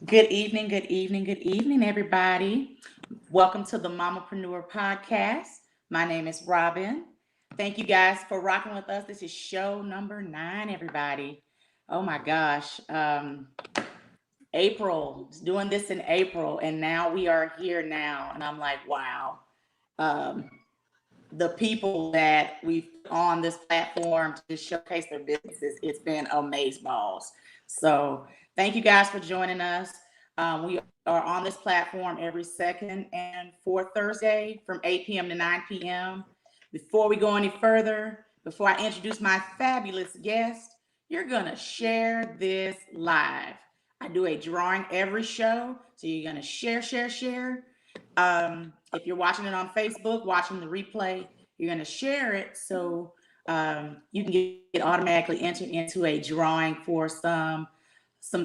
Good evening, good evening, good evening, everybody. Welcome to the Mamaprenuer podcast. My name is Robbin. Thank you guys for rocking with us. This is show number 9, everybody. Oh my gosh. April, doing this in April, and now we are here now. And I'm like, wow. Um, the people that we've put on this platform to showcase their businesses, it's been amaze balls. So thank you guys for joining us. We are on this platform every second and fourth Thursday from 8 p.m. to 9 p.m. Before we go any further, before I introduce my fabulous guest, you're going to share this live. I do a drawing every show. So you're going to share. If you're watching it on Facebook, watching the replay, you're going to share it so you can get automatically entered into a drawing for some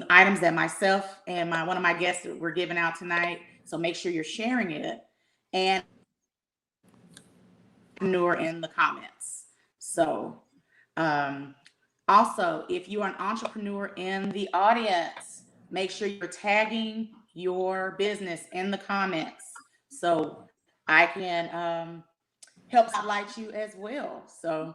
items that myself and one of my guests were giving out tonight. So make sure you're sharing it and manure in the comments. So also, if you are an entrepreneur in the audience, make sure you're tagging your business in the comments so I can help highlight you as well. So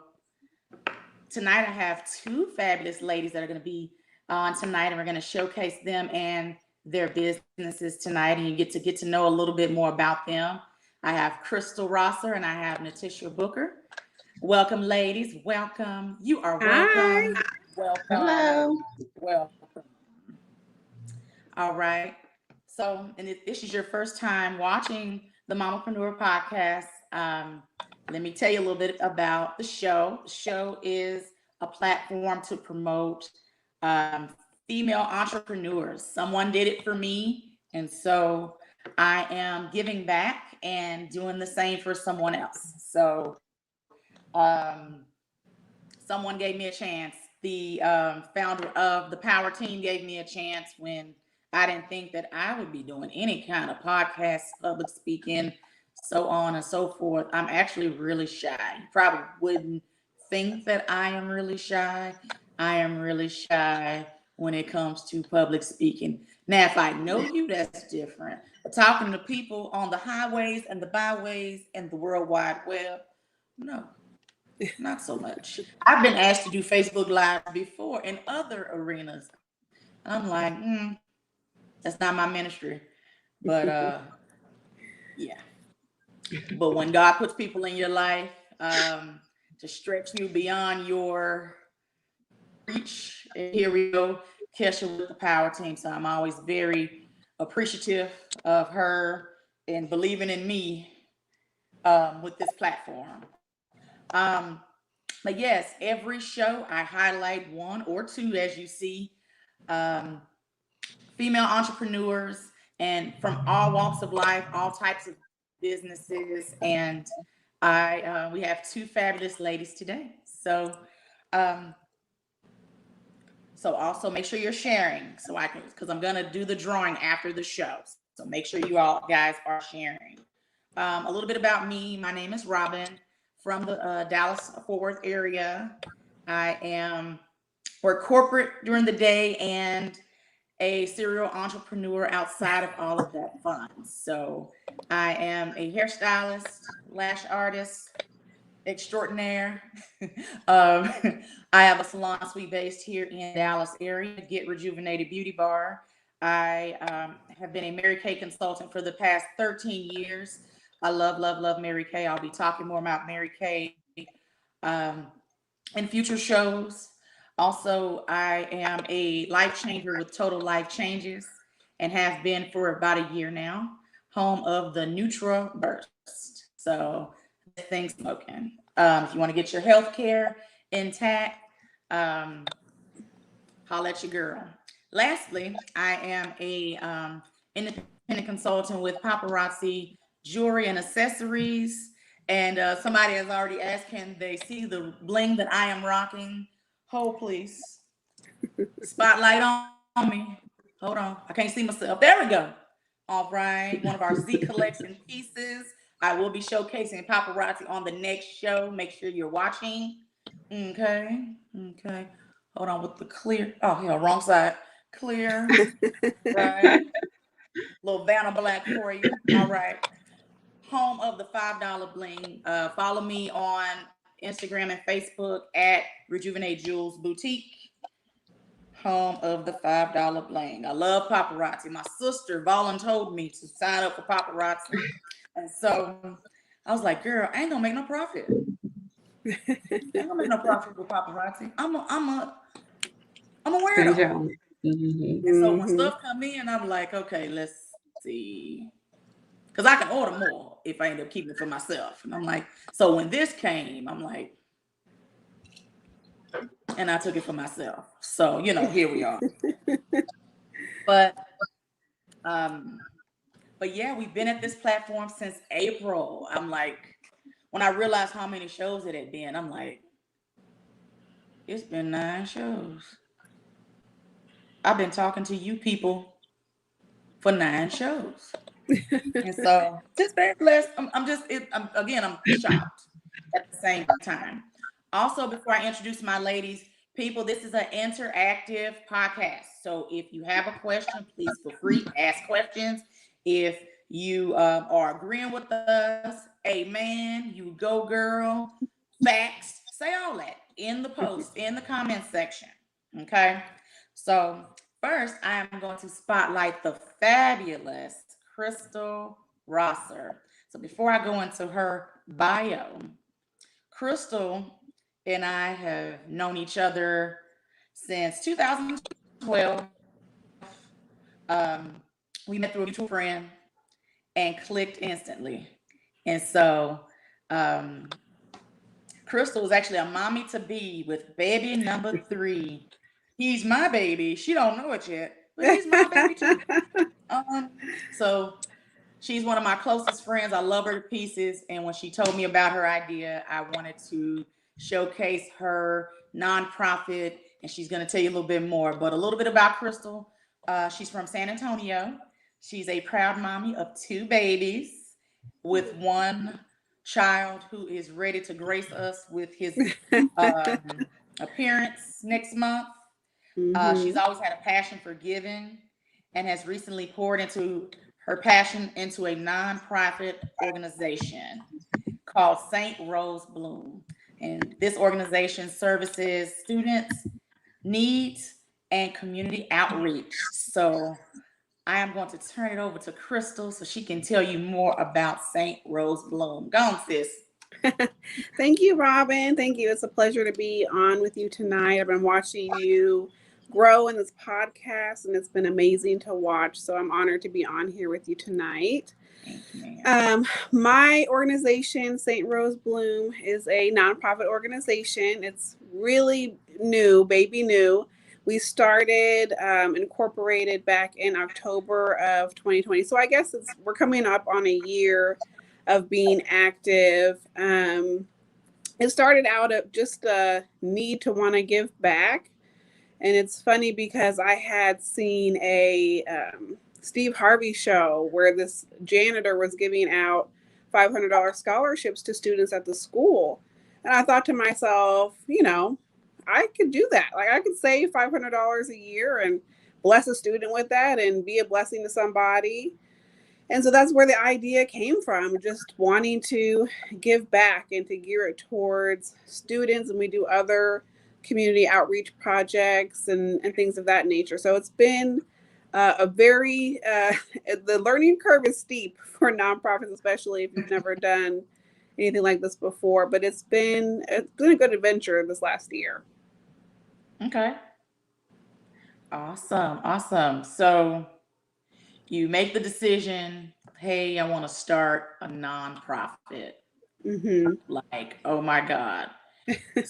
tonight I have two fabulous ladies that are going to be on tonight, and we're going to showcase them and their businesses tonight, and you get to know a little bit more about them. I have Crystal Rosser and I have Latisha Booker. Welcome, ladies. Welcome. You are welcome. Hi. Welcome. Hello. Welcome. All right. So, and if this is your first time watching the Mamapreneur podcast, let me tell you a little bit about the show. The show is a platform to promote female entrepreneurs. Someone did it for me, and so I am giving back and doing the same for someone else. So, someone gave me a chance. The founder of the Power Team gave me a chance when I didn't think that I would be doing any kind of podcast, public speaking, so on and so forth. I'm actually really shy. You probably wouldn't think that I am really shy. I am really shy when it comes to public speaking. Now, if I know you, that's different. But talking to people on the highways and the byways and the World Wide Web, no, not so much. I've been asked to do Facebook Live before in other arenas. I'm like, that's not my ministry. But yeah. But when God puts people in your life to stretch you beyond your reach, and here we go, Kesha with the Power Team. So I'm always very appreciative of her and believing in me with this platform. But yes, every show I highlight one or two, as you see, um, female entrepreneurs and from all walks of life, all types of businesses, and we have two fabulous ladies today. Um, so also make sure you're sharing so I can, because I'm gonna do the drawing after the show. So make sure you all guys are sharing. A little bit about me. My name is Robbin from the Dallas Fort Worth area. I am work corporate during the day and a serial entrepreneur outside of all of that fun. So I am a hairstylist, lash artist extraordinaire. um, I have a salon suite based here in Dallas area, Get Rejuvenated Beauty Bar. I have been a Mary Kay consultant for the past 13 years. I love Mary Kay. I'll be talking more about Mary Kay um, in future shows. Also, I am a life changer with Total Life Changes and have been for about a year now, home of the Nutra Burst. So this thing's smoking. If you want to get your health care intact, holla at your girl. Lastly, I am a independent consultant with Paparazzi Jewelry and Accessories. And somebody has already asked, can they see the bling that I am rocking? Hold, please. Spotlight on me. Hold on. I can't see myself. There we go. All right. One of our Z collection pieces. I will be showcasing paparazzi on the next show. Make sure you're watching. Okay. Hold on with the clear. Oh, yeah, wrong side. Clear. Right. Little Vanna Black for you. All right. Home of the $5 bling. Follow me on Instagram and Facebook at Rejuvenate Jewels Boutique. Home of the $5 bling. I love paparazzi. My sister volunteered me to sign up for paparazzi. And so I was like, girl, I ain't gonna make no profit. I ain't gonna make no profit with paparazzi. I'm a Good weirdo. job. Mm-hmm. And so when stuff come in, I'm like, okay, let's see. Because I can order more if I end up keeping it for myself. And I'm like, so when this came, I'm like, and I took it for myself. So, here we are. But but yeah, we've been at this platform since April. I'm like, when I realized how many shows it had been, I'm like, it's been 9 shows. I've been talking to you people for 9 shows. And so just very blessed. I'm shocked at the same time. Also, before I introduce my ladies, people, this is an interactive podcast. So if you have a question, please feel free to ask questions. If you are agreeing with us, amen, you go girl, facts, say all that in the post, in the comment section. Okay. So first, I am going to spotlight the fabulous Crystal Rosser. So before I go into her bio, Crystal and I have known each other since 2012. We met through a mutual friend and clicked instantly. And so Crystal is actually a mommy to be with baby number 3. He's my baby. She don't know it yet, but he's my baby too. So she's one of my closest friends. I love her to pieces. And when she told me about her idea, I wanted to showcase her nonprofit. And she's going to tell you a little bit more, but a little bit about Crystal. She's from San Antonio. She's a proud mommy of 2 babies with 1 child who is ready to grace us with his appearance next month. She's always had a passion for giving and has recently poured into her passion into a nonprofit organization called St. Rose Bloom. And this organization services students, needs, and community outreach. So I am going to turn it over to Crystal so she can tell you more about St. Rose Bloom. Go on, sis. Thank you, Robbin. Thank you. It's a pleasure to be on with you tonight. I've been watching you grow in this podcast, and it's been amazing to watch. So I'm honored to be on here with you tonight. My organization, St. Rose Bloom, is a nonprofit organization. It's really new, baby new. We started incorporated back in October of 2020. So I guess we're coming up on a year of being active. It started out of just a need to want to give back. And it's funny because I had seen a Steve Harvey show where this janitor was giving out $500 scholarships to students at the school. And I thought to myself, I could do that. Like I could save $500 a year and bless a student with that and be a blessing to somebody. And so that's where the idea came from, just wanting to give back and to gear it towards students. And we do other community outreach projects and things of that nature. So it's been a very, the learning curve is steep for nonprofits, especially if you've never done anything like this before. But it's been a good adventure this last year. Okay. Awesome. So you make the decision, hey, I want to start a nonprofit. Like, oh my God.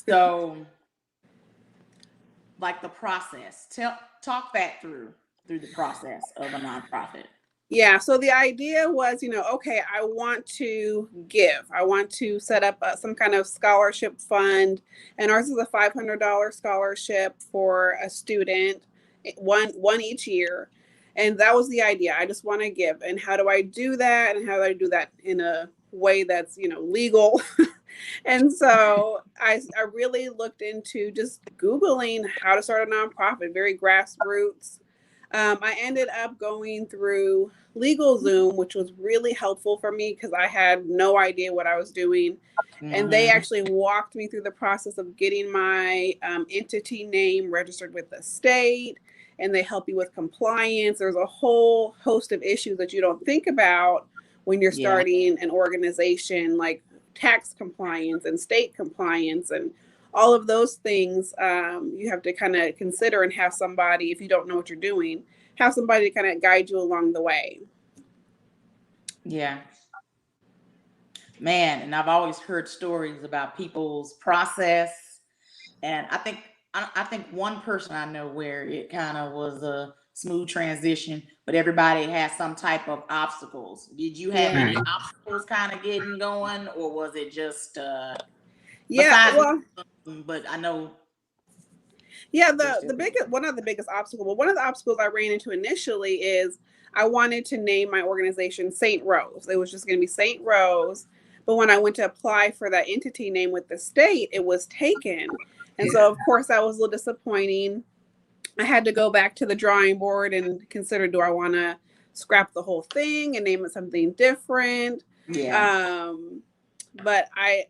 So like the process, talk that through the process of a nonprofit. Yeah. So the idea was, okay, I want to give. I want to set up some kind of scholarship fund. And ours is a $500 scholarship for a student, one each year. And that was the idea. I just want to give. And how do I do that? And how do I do that in a way that's, legal? And so I really looked into just Googling how to start a nonprofit, very grassroots. I ended up going through LegalZoom, which was really helpful for me because I had no idea what I was doing. And they actually walked me through the process of getting my entity name registered with the state, and they help you with compliance. There's a whole host of issues that you don't think about when you're starting an organization, like tax compliance and state compliance and all of those things. You have to kind of consider and have somebody, if you don't know what you're doing, have somebody to kind of guide you along the way. Yeah. Man, and I've always heard stories about people's process, and I think one person I know where it kind of was a smooth transition, but everybody has some type of obstacles. Did you have any obstacles kind of getting going, or was it just besides, but I know. Yeah, the biggest one of the biggest obstacles. Well, one of the obstacles I ran into initially is I wanted to name my organization St. Rose. It was just going to be St. Rose, but when I went to apply for that entity name with the state, it was taken, and so of course that was a little disappointing. I had to go back to the drawing board and consider: do I want to scrap the whole thing and name it something different? But I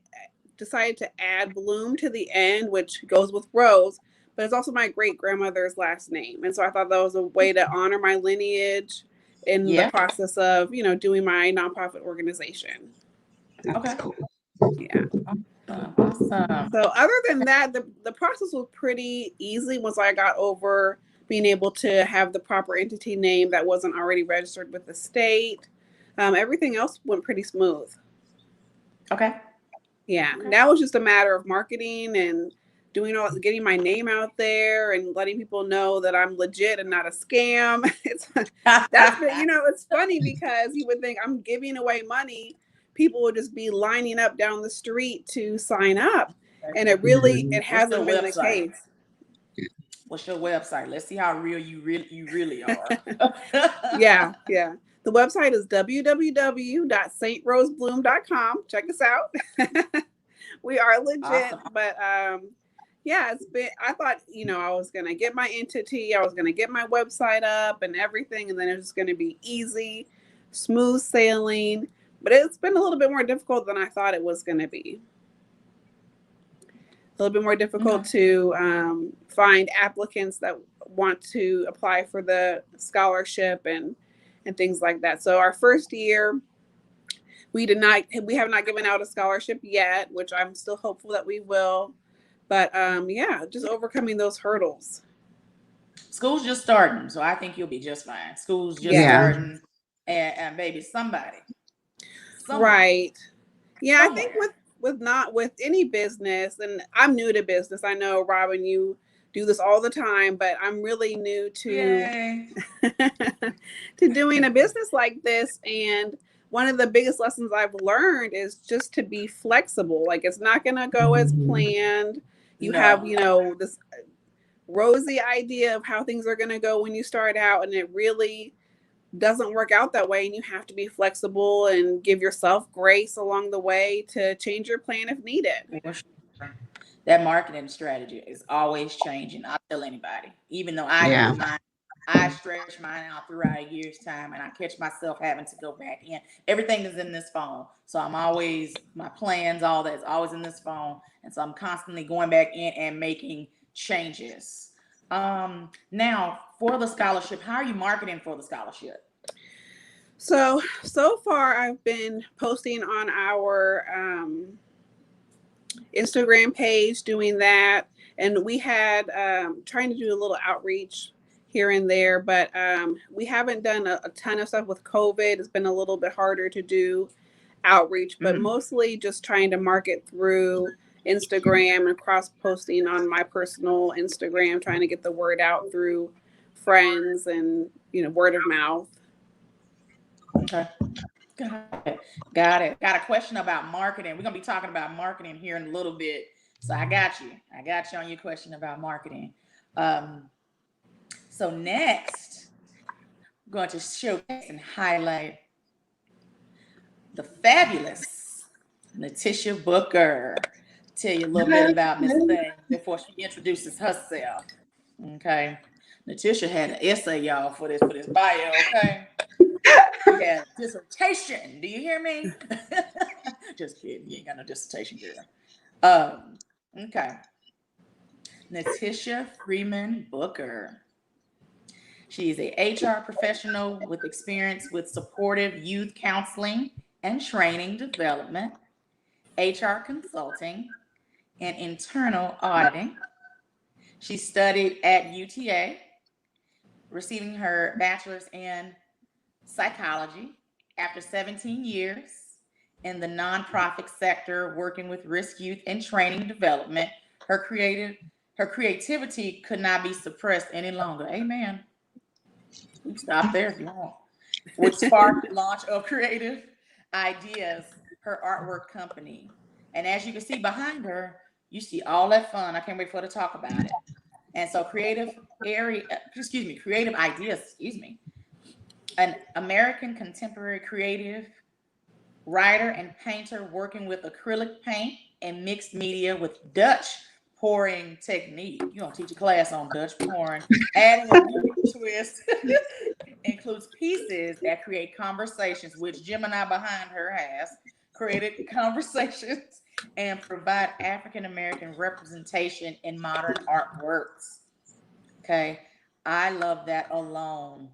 decided to add Bloom to the end, which goes with Rose, but it's also my great grandmother's last name. And so I thought that was a way to honor my lineage in the process of, doing my nonprofit organization. Okay. Yeah. Awesome. So other than that, the process was pretty easy once I got over being able to have the proper entity name that wasn't already registered with the state. Everything else went pretty smooth. Okay. Yeah. Okay. Now it's just a matter of marketing and getting my name out there and letting people know that I'm legit and not a scam. It's funny because you would think I'm giving away money. People would just be lining up down the street to sign up. And it hasn't been the case. What's your website? Let's see how real you really are. Yeah. The website is www.strosebloom.com. Check us out. We are legit, awesome. But I thought, I was going to get my entity, I was going to get my website up and everything, and then it was going to be easy, smooth sailing, but it's been a little bit more difficult than I thought it was going to be. A little bit more difficult to find applicants that want to apply for the scholarship and things like that. So our first year, we have not given out a scholarship yet, which I'm still hopeful that we will. But just overcoming those hurdles. School's just starting, so I think you'll be just fine. School's just starting, and maybe somebody. Right. Yeah, somewhere. I think with any business, and I'm new to business. I know, Robbin, you do this all the time, but I'm really new to to doing a business like this. And one of the biggest lessons I've learned is just to be flexible. Like, it's not going to go as planned. You have, this rosy idea of how things are going to go when you start out, and it really doesn't work out that way. And you have to be flexible and give yourself grace along the way to change your plan if needed. That marketing strategy is always changing. I'll tell anybody, even though I do mine, I stretch mine out throughout a year's time, and I catch myself having to go back in. Everything is in this phone. So my plans, all that's always in this phone. And so I'm constantly going back in and making changes. Now, for the scholarship, how are you marketing for the scholarship? So far I've been posting on our Instagram page, doing that. And we had trying to do a little outreach here and there, but we haven't done a ton of stuff with COVID. It's been a little bit harder to do outreach, but mostly just trying to market through Instagram and cross posting on my personal Instagram, trying to get the word out through friends and, word of mouth. Okay. Got it. Got a question about marketing. We're going to be talking about marketing here in a little bit. So I got you on your question about marketing. So next, I'm going to showcase and highlight the fabulous Latisha Booker. Tell you a little bit about Miss Thing before she introduces herself. Okay. Latisha had an essay, y'all, for this bio, okay? She had a dissertation. Do you hear me? Just kidding. You ain't got no dissertation, girl. Okay. Latisha Freeman Booker. She is a HR professional with experience with supportive youth counseling and training development, HR consulting, and internal auditing. She studied at UTA, receiving her bachelor's in psychology after 17 years in the nonprofit sector working with risk youth and training development. Her creativity could not be suppressed any longer. Amen. You can stop there if you want. Which sparked the launch of Creative Ideas, her artwork company. And as you can see behind her, you see all that fun. I can't wait for her to talk about it. And so Creative Ideas, an American contemporary creative writer and painter working with acrylic paint and mixed media with Dutch pouring technique. You don't teach a class on Dutch pouring. Adding a unique twist includes pieces that create conversations, which Gemini behind her has created conversations and provide African American representation in modern artworks. Okay, I love that alone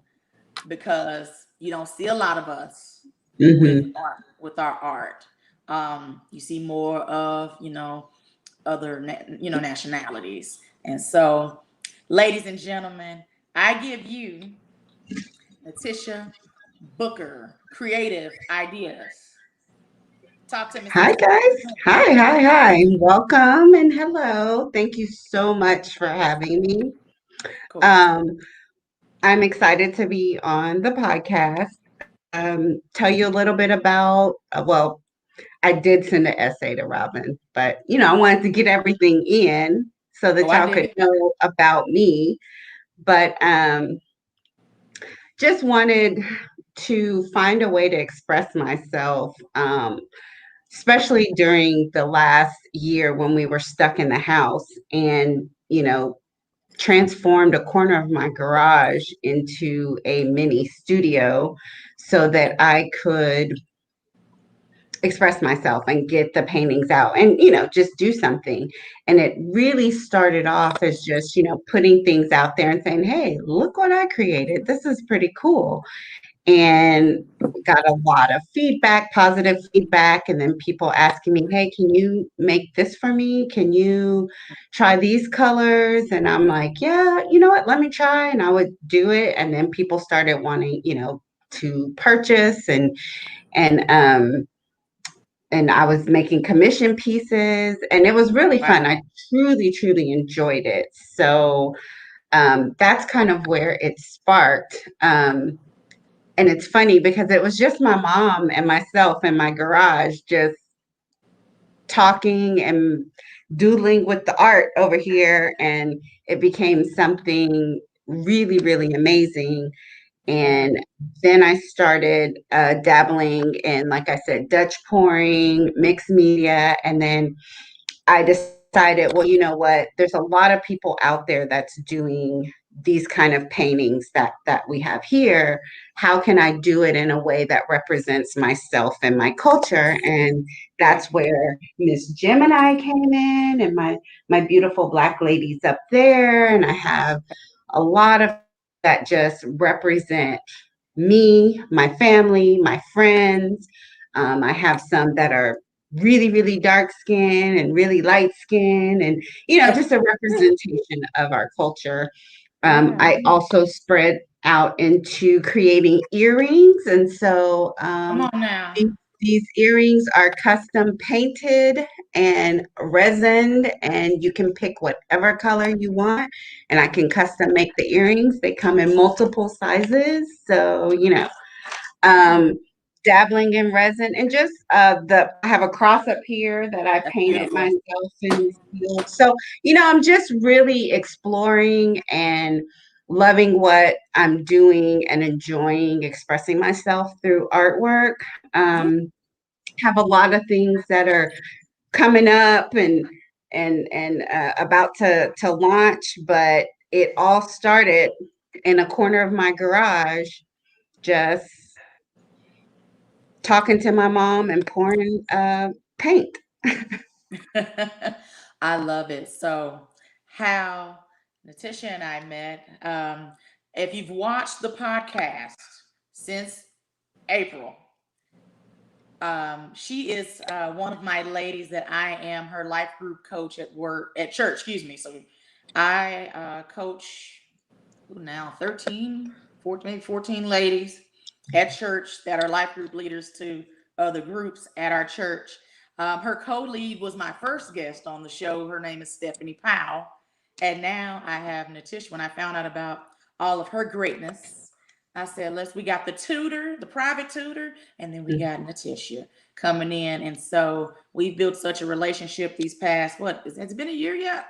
because you don't see a lot of us with art, with our art. You see more of other nationalities, and so, ladies and gentlemen, I give you Latisha Booker, Creative Ideas. Talk to me, Hi, sis. guys. Hi. Welcome and hello. Thank you so much for having me. Of course. Um, I'm excited to be on the podcast. Tell you a little bit about, well, I did send an essay to Robbin, but I wanted to get everything in so Oh, that I y'all dig could it. know about me. But just wanted to find a way to express myself. Especially during the last year when we were stuck in the house and, transformed a corner of my garage into a mini studio so that I could express myself and get the paintings out and, just do something. And it really started off as just, putting things out there and saying, hey, look what I created. This is pretty cool, and got a lot of feedback, positive feedback, and then people asking me, hey, can you make this for me? Can you try these colors? And I'm like, yeah, you know what, let me try. And I would do it. And then people started wanting, to purchase, and and I was making commission pieces, and it was really Wow. fun. I truly enjoyed it. So that's kind of where it sparked. And it's funny because it was just my mom and myself in my garage just talking and doodling with the art over here. And it became something really amazing. Wow. And then I started dabbling in, like I said, Dutch pouring, mixed media. And then I decided, well, you know what? There's a lot of people out there that's doing these kind of paintings that we have here. How can I do it in a way that represents myself and my culture? And Right. that's where Miss Gemini came in, and my beautiful Black ladies up there. And I have a lot of that just represent me, my family, my friends. I have some that are really dark skin and really light skin, and just a representation of our culture. Yeah. I also spread out into creating earrings, and so Come on now. these earrings are custom painted and resined, and you can pick whatever color you want, and I can custom make the earrings. They come in multiple sizes, so Yeah. um, dabbling in resin, and just I have a cross up here that I That's painted beautiful. myself in field. So I'm just really exploring and loving what I'm doing and enjoying expressing myself through artwork. Yeah. Have a lot of things that are coming up and about to launch, but it all started in a corner of my garage, just talking to my mom and pouring paint. I love it. So, how Latisha and I met. If you've watched the podcast since April, she is one of my ladies that I am her life group coach at work, at church, excuse me. So, I coach now 13, 14, maybe 14 ladies at church that are life group leaders to other groups at our church. Her co-lead was my first guest on the show. Her name is Stephanie Powell. And now I have Natisha. When I found out about all of her greatness, I said, we got the tutor, the private tutor, and then we got Natisha coming in. And so we've built such a relationship these past, it's been a year yet?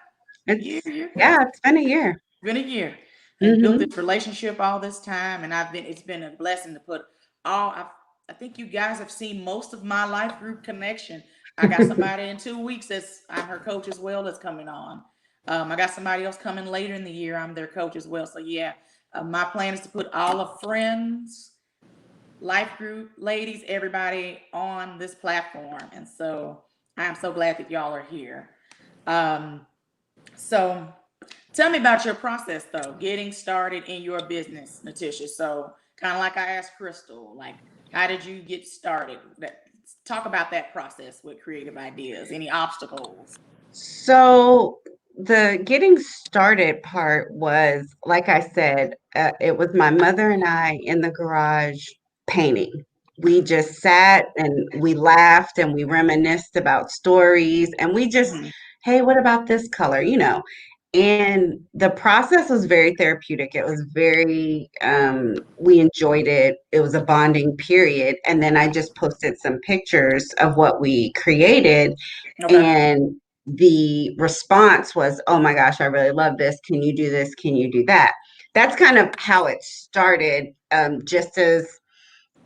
Yeah, it's been a year. Been a year. And built this relationship all this time. And it's been a blessing to put I think you guys have seen most of my life group connection. I got somebody in 2 weeks I'm her coach as well that's coming on. I got somebody else coming later in the year. I'm their coach as well. So yeah, my plan is to put all of friends, life group, ladies, everybody on this platform. And so I'm so glad that y'all are here. So tell me about your process though, getting started in your business, Natisha. So kind of like I asked Crystal, like how did you get started? Talk about that process with creative ideas, any obstacles? So the getting started part was, like I said, it was my mother and I in the garage painting. We just sat and we laughed and we reminisced about stories and we just, hey, what about this color? And the process was very therapeutic. It was very, we enjoyed it. It was a bonding period. And then I just posted some pictures of what we created. Okay. And the response was, oh my gosh, I really love this. Can you do this? Can you do that? That's kind of how it started, just as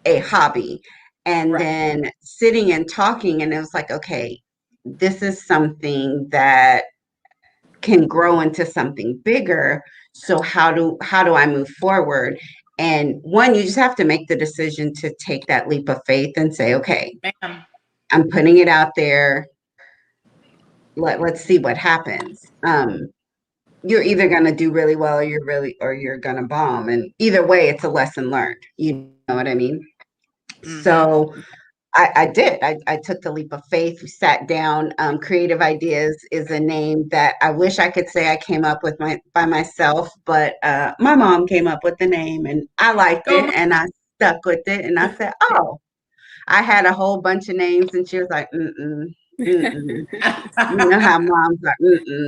a hobby. And then sitting and talking, and it was like, okay, this is something that can grow into something bigger. So how do I move forward? And one, you just have to make the decision to take that leap of faith and say, okay, I'm putting it out there. Let's see what happens. You're either going to do really well or you're going to bomb. And either way, it's a lesson learned. You know what I mean? So I did. I took the leap of faith. We sat down. Creative Ideas is a name that I wish I could say I came up with by myself, but my mom came up with the name and I liked it and I stuck with it. And I said, oh, I had a whole bunch of names and she was like, you know how moms are,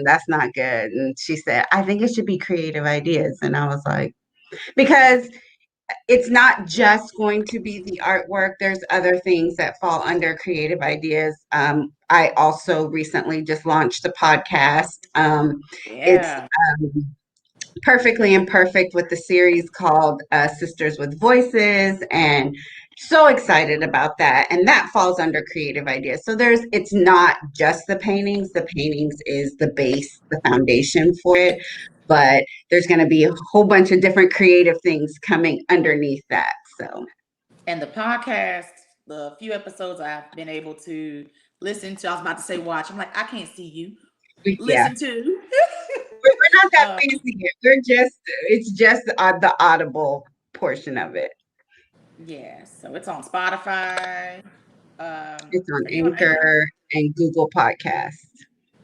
that's not good. And she said, I think it should be Creative Ideas. And I was like, because it's not just going to be the artwork. There's other things that fall under Creative Ideas. I also recently just launched a podcast. It's Perfectly Imperfect with the series called Sisters with Voices, and so excited about that. And that falls under Creative Ideas. So it's not just the paintings. The paintings is the base, the foundation for it. But there's going to be a whole bunch of different creative things coming underneath that. So, and the podcast, the few episodes I've been able to listen to, I was about to say watch. I'm like, I can't see you. Listen to. We're not that fancy here. It's just the audible portion of it. Yeah, so it's on Spotify. It's on Anchor and Google Podcasts.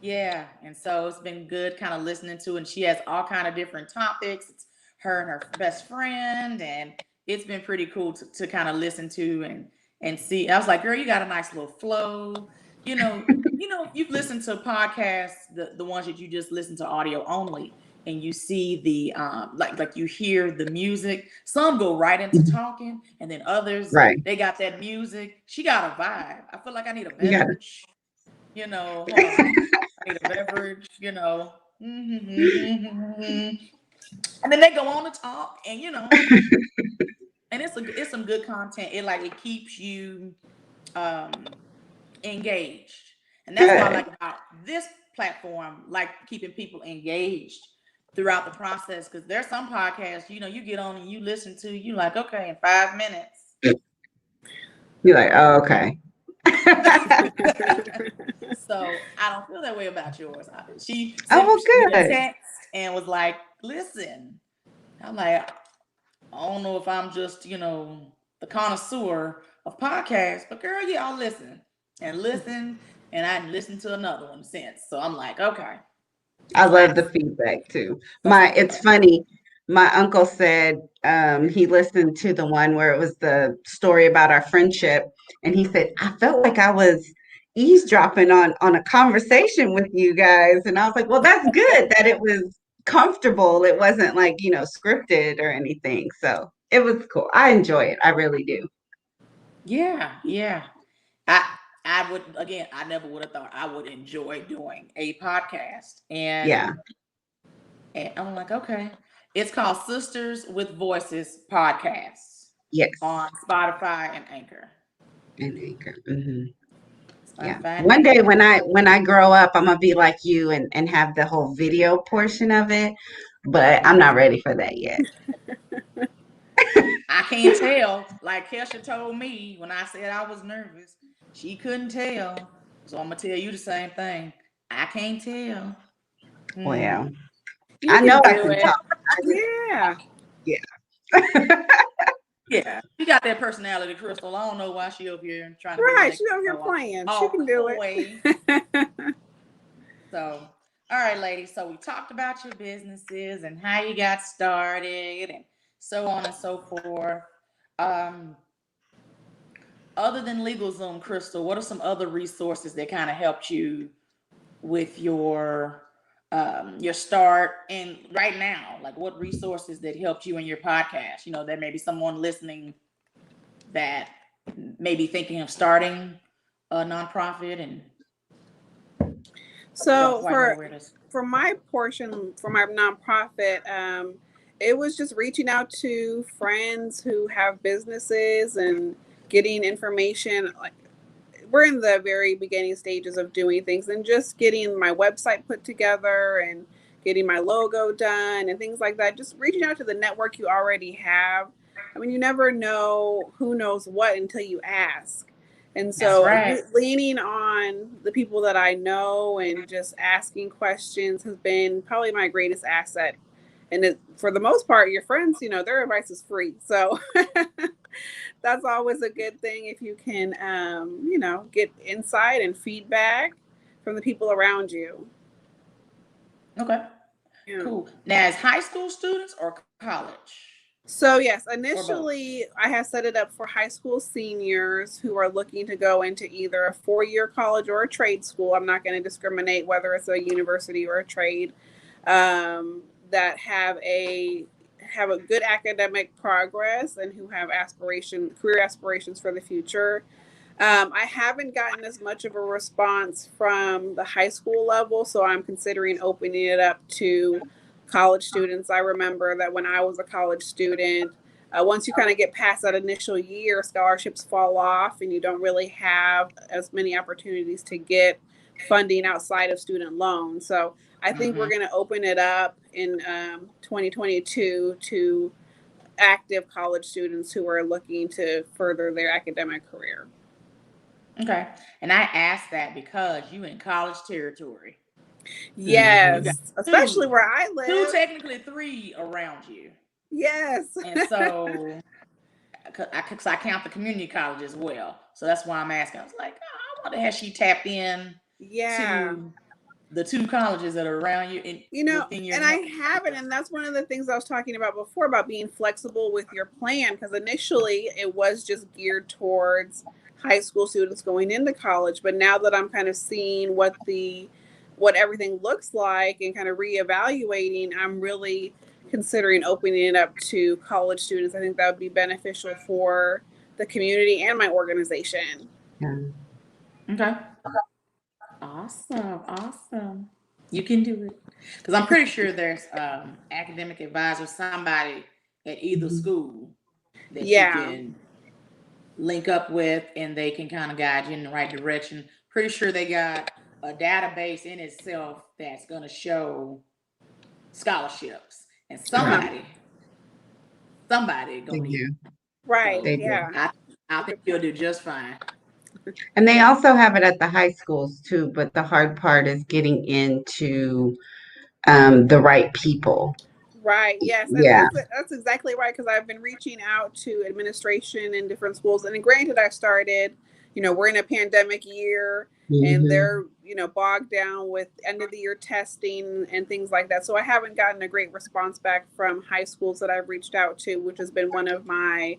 Yeah, and so it's been good kind of listening to, and she has all kind of different topics. It's her and her best friend, and it's been pretty cool to kind of listen to and see. I was like, girl, you got a nice little flow. You've listened to podcasts, the ones that you just listen to audio only, and you see the like you hear the music. Some go right into talking, and then others they got that music. She got a vibe. I feel like I need a beverage. Hold on. I need a beverage. And then they go on to talk, and and it's some good content. It keeps you engaged, and that's what I like about this platform, like keeping people engaged, throughout the process, because there's some podcasts, you get on and you listen to, you like, okay, in 5 minutes. You're like, oh, okay. So I don't feel that way about yours. She Oh, sent well, me a good. text and was like, listen. I'm like, I don't know if I'm just, the connoisseur of podcasts, but girl, yeah, I'll listen and listen. And I hadn't listened to another one since. So I'm like, okay. I So love the feedback too. so It's funny. My uncle said he listened to the one where it was the story about our friendship, and he said, I felt like I was eavesdropping on a conversation with you guys. And I was like, well, that's good that it was comfortable. It wasn't like, scripted or anything. So it was cool. I enjoy it. I really do. yeah. I would, again, I never would have thought I would enjoy doing a podcast. Yeah. And I'm like, okay. It's called Sisters with Voices Podcasts. Yes. On Spotify and Anchor. And Anchor. Mm-hmm. Yeah. Spotify One day Anchor. when I grow up, I'm gonna be like you and have the whole video portion of it, but I'm not ready for that yet. I can't tell. Like Kesha told me when I said I was nervous, she couldn't tell. So I'm gonna tell you the same thing. I can't tell. Well, You I know I do can it. talk. Yeah. Yeah, she got that personality, Crystal. I don't know why she over here trying to Right. be She's over here playing. She all can do coy. it. So, all right, ladies. So we talked about your businesses and how you got started and so on and so forth. Other than LegalZoom, Crystal, what are some other resources that kind of helped you with your start? And right now, like what resources that helped you in your podcast? There may be someone listening that may be thinking of starting a nonprofit and So don't know where to. for my portion, for my nonprofit, it was just reaching out to friends who have businesses and getting information. Like, we're in the very beginning stages of doing things, and just getting my website put together and getting my logo done and things like that. Just reaching out to the network you already have. I mean, you never know who knows what until you ask. And so Right. leaning on the people that I know and just asking questions has been probably my greatest asset. And for the most part, your friends, their advice is free. So that's always a good thing if you can, get insight and feedback from the people around you. Okay. Yeah. Cool. Now, as high school students or college? So yes, initially I have set it up for high school seniors who are looking to go into either a 4-year college or a trade school. I'm not going to discriminate whether it's a university or a trade, that have a good academic progress and who have career aspirations for the future. I haven't gotten as much of a response from the high school level, so I'm considering opening it up to college students. I remember that when I was a college student, once you kind of get past that initial year, scholarships fall off and you don't really have as many opportunities to get funding outside of student loans. So I think we're going to open it up in 2022 to active college students who are looking to further their academic career. Okay. And I asked that because you in college territory. Yes, especially where I live. Technically 3 around you. Yes. And so, because I count the community college as well. So that's why I'm asking. I was like, I wonder has she tapped in to the 2 colleges that are around you. And I haven't. And that's one of the things I was talking about before about being flexible with your plan. Because initially it was just geared towards high school students going into college. But now that I'm kind of seeing what everything looks like and kind of reevaluating, I'm really considering opening it up to college students. I think that would be beneficial for the community and my organization. Yeah. Okay. Awesome. You can do it. Because I'm pretty sure there's academic advisor, somebody at either school that you can link up with and they can kind of guide you in the right direction. Pretty sure they got a database in itself that's going to show scholarships, and Uh-huh. somebody They gonna need do. it. Right. So They do. Yeah. I think you'll do just fine. And they also have it at the high schools too, but the hard part is getting into the right people. Right. Yes, and Yeah. that's exactly right. Because I've been reaching out to administration in different schools, and granted, I started. We're in a pandemic year, and Hmm. they're bogged down with end of the year testing and things like that. So I haven't gotten a great response back from high schools that I've reached out to, which has been one of my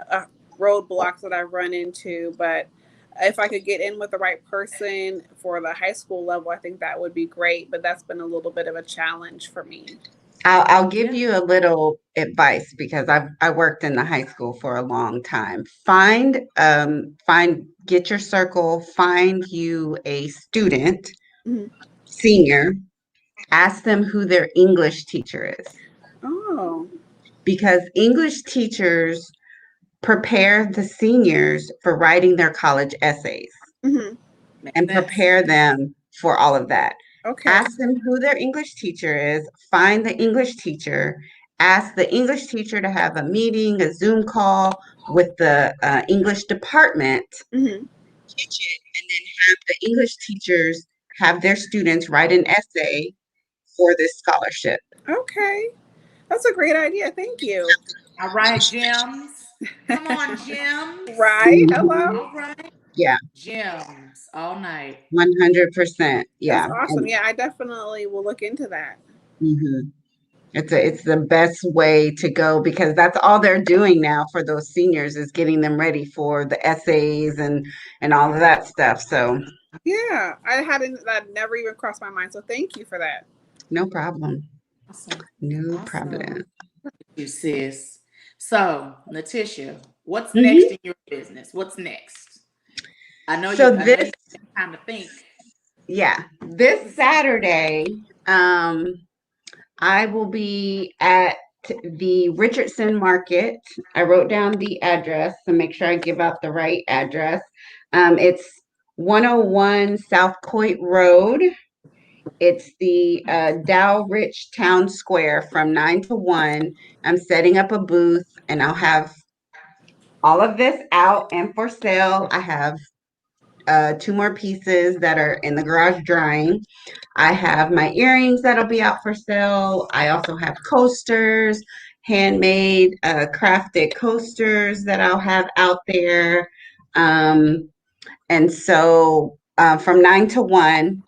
uh, roadblocks that I've run into. But if I could get in with the right person for the high school level, I think that would be great. But that's been a little bit of a challenge for me. I'll give Yeah. you a little advice because I worked in the high school for a long time. Get your circle, find you a student, Mhm. senior, ask them who their English teacher is Oh. because English teachers prepare the seniors for writing their college essays Hmm. Makes and sense. prepare them for all of that. Okay. Ask them who their English teacher is, find the English teacher, ask the English teacher to have a meeting, a Zoom call with the English department, Hmm. teach it, and then have the English teachers have their students write an essay for this scholarship. Okay. That's a great idea. Thank you. All right, gems. Come on, gems. Right. Hello. Mhm. All right, Yeah, gems all night. 100%. That's Yeah. awesome. And Yeah, I definitely will look into that. mhm. It's the best way to go because that's all they're doing now for those seniors is getting them ready for the essays and all of that stuff. So Yeah, I hadn't, that never even crossed my mind. So thank you for that. no problem. Awesome. No Awesome. problem. You sis. So, Latisha, what's next Hmm. in your business? What's next? I know So you this, have time to think. yeah, this Saturday, I will be at the Richardson Market. I wrote down the address to make sure I give out the right address. It's 101 South Coit Road. It's the Dow Rich Town Square from 9 to 1. I'm setting up a booth and I'll have all of this out and for sale. I have two more pieces that are in the garage drying. I have my earrings that'll be out for sale. I also have coasters, handmade, crafted coasters that I'll have out there. Um, and so from 9 to 1,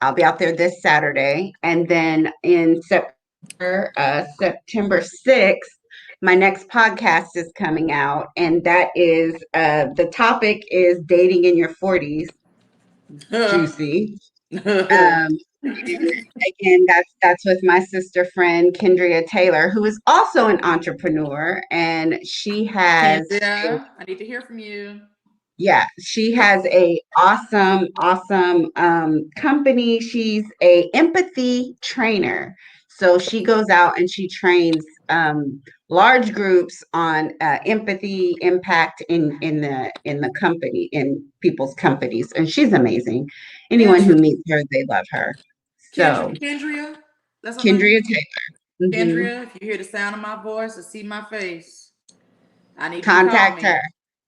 I'll be out there this Saturday. And then in September 6th, my next podcast is coming out. And that is the topic is dating in your 40s. Juicy. Um, and again, that's with my sister friend Kendria Taylor, who is also an entrepreneur, and she has Kendra, I need to hear from you. yeah, she has a awesome company. She's a empathy trainer. So she goes out and she trains large groups on empathy impact in the company in people's companies, and she's amazing. Anyone who Kendra, meets her, they love her. So Kendria, that's her Kendria name. Taylor, Kendria, if you hear the sound of my voice or see my face, I need you to call contact me. her.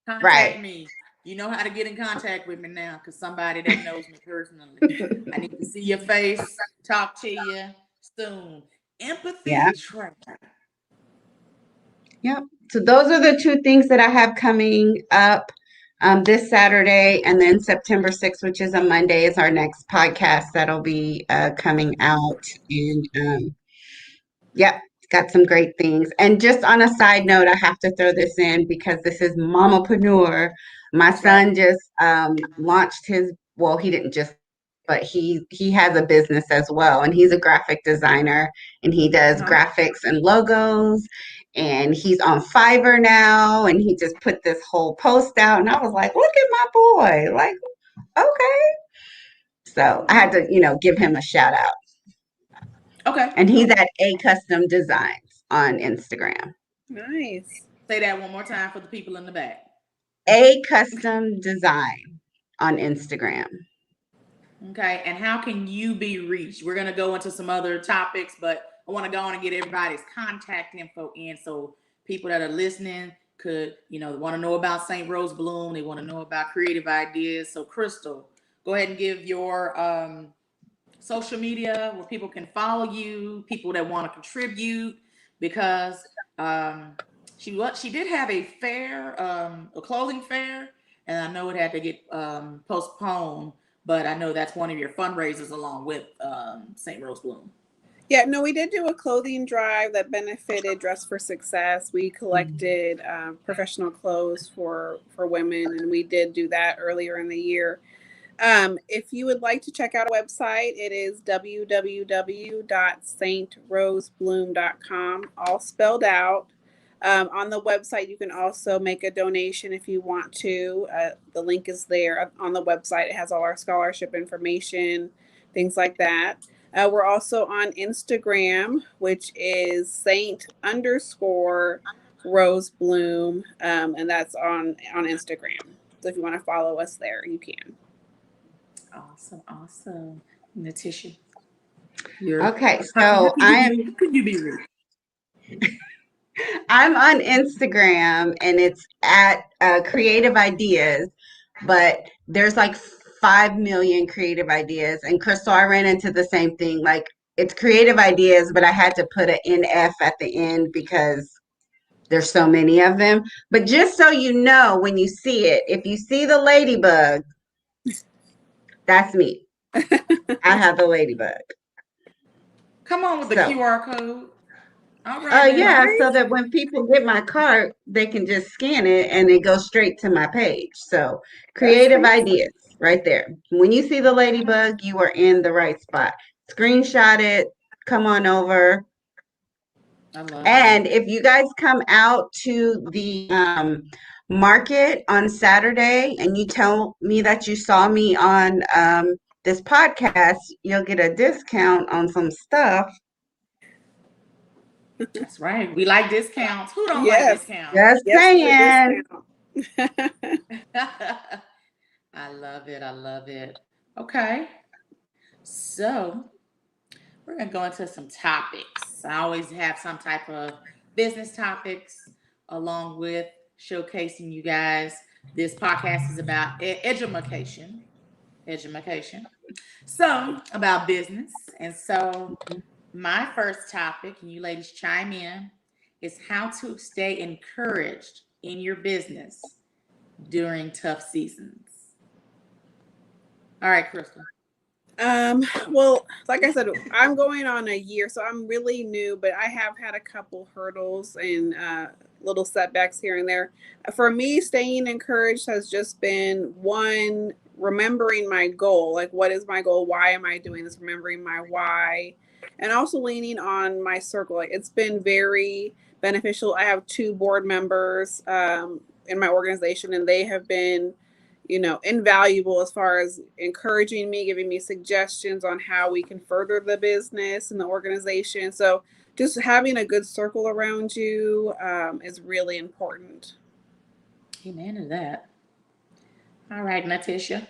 Right. Contact me. You know how to get in contact with me now, because somebody that knows me personally. I need to see your face, talk to you soon. Yeah. Empathy trainer. Yep. So those are the two things that I have coming up this Saturday, and then September 6th, which is a Monday, is our next podcast that'll be coming out. And yep, got some great things. And just on a side note, I have to throw this in because this is Mamapreneur. My That's right. son just launched his, well, he didn't just, but he has a business as well, and he's a graphic designer, and he does Uh-huh. graphics and logos, and he's on Fiverr now, and he just put this whole post out, and I was like, look at my boy, like, okay. So I had to, give him a shout out. Okay. And he's at A Custom Designs on Instagram. Nice. Say that one more time for the people in the back. A Custom Design on Instagram. Okay. And how can you be reached? We're going to go into some other topics, but I want to go on and get everybody's contact info in so people that are listening could, want to know about St. Rose Bloom. They want to know about creative ideas. So, Crystal, go ahead and give your social media where people can follow you, people that want to contribute, because she did have a fair, a clothing fair, and I know it had to get postponed, but I know that's one of your fundraisers along with St. Rose Bloom. Yeah, no, we did do a clothing drive that benefited Dress for Success. We collected professional clothes for women, and we did do that earlier in the year. If you would like to check out our website, it is www.strosebloom.com, all spelled out. On the website, you can also make a donation if you want to. The link is there on the website. It has all our scholarship information, things like that. We're also on Instagram, which is Saint_Rose Bloom, and that's on Instagram. So if you want to follow us there, you can. Awesome. Latisha. Okay, so how could you be rude? I'm on Instagram and it's at Creative Ideas, but there's like 5 million creative ideas. And Crystal, I ran into the same thing. Like it's Creative Ideas, but I had to put an NF at the end because there's so many of them. But just so you know, when you see it, if you see the ladybug, that's me. I have the ladybug. Come on with the QR code. All right. Yeah, so that when people get my cart, they can just scan it and it goes straight to my page. So Creative Ideas right there. When you see the ladybug, you are in the right spot. Screenshot it, come on over. And if you guys come out to the market on Saturday and you tell me that you saw me on this podcast, you'll get a discount on some stuff. That's right. We like discounts. Who don't like discounts? Just saying. I love it. Okay. So we're going to go into some topics. I always have some type of business topics along with showcasing you guys. This podcast is about edumacation. So about business. And so my first topic, and you ladies chime in, is how to stay encouraged in your business during tough seasons. All right, Crystal. Well, like I said, I'm going on a year, so I'm really new, but I have had a couple hurdles and little setbacks here and there. For me, staying encouraged has just been one, remembering my goal. Like, what is my goal? Why am I doing this? Remembering my why. And also leaning on my circle. Like, it's been very beneficial. I have 2 board members in my organization, and they have been, invaluable as far as encouraging me, giving me suggestions on how we can further the business and the organization. So just having a good circle around you is really important. Amen to that. All right, Latisha.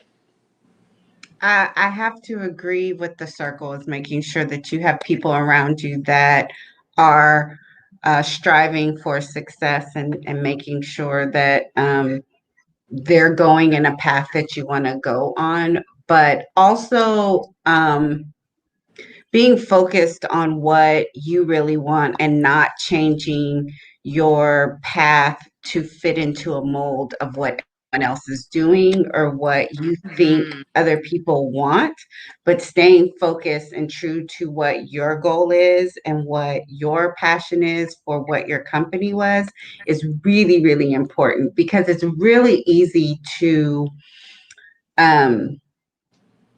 I have to agree with the circle is making sure that you have people around you that are striving for success and making sure that they're going in a path that you want to go on, but also being focused on what you really want and not changing your path to fit into a mold of what everyone else is doing or what you think other people want, but staying focused and true to what your goal is and what your passion is for what your company was is really, really important, because it's really easy to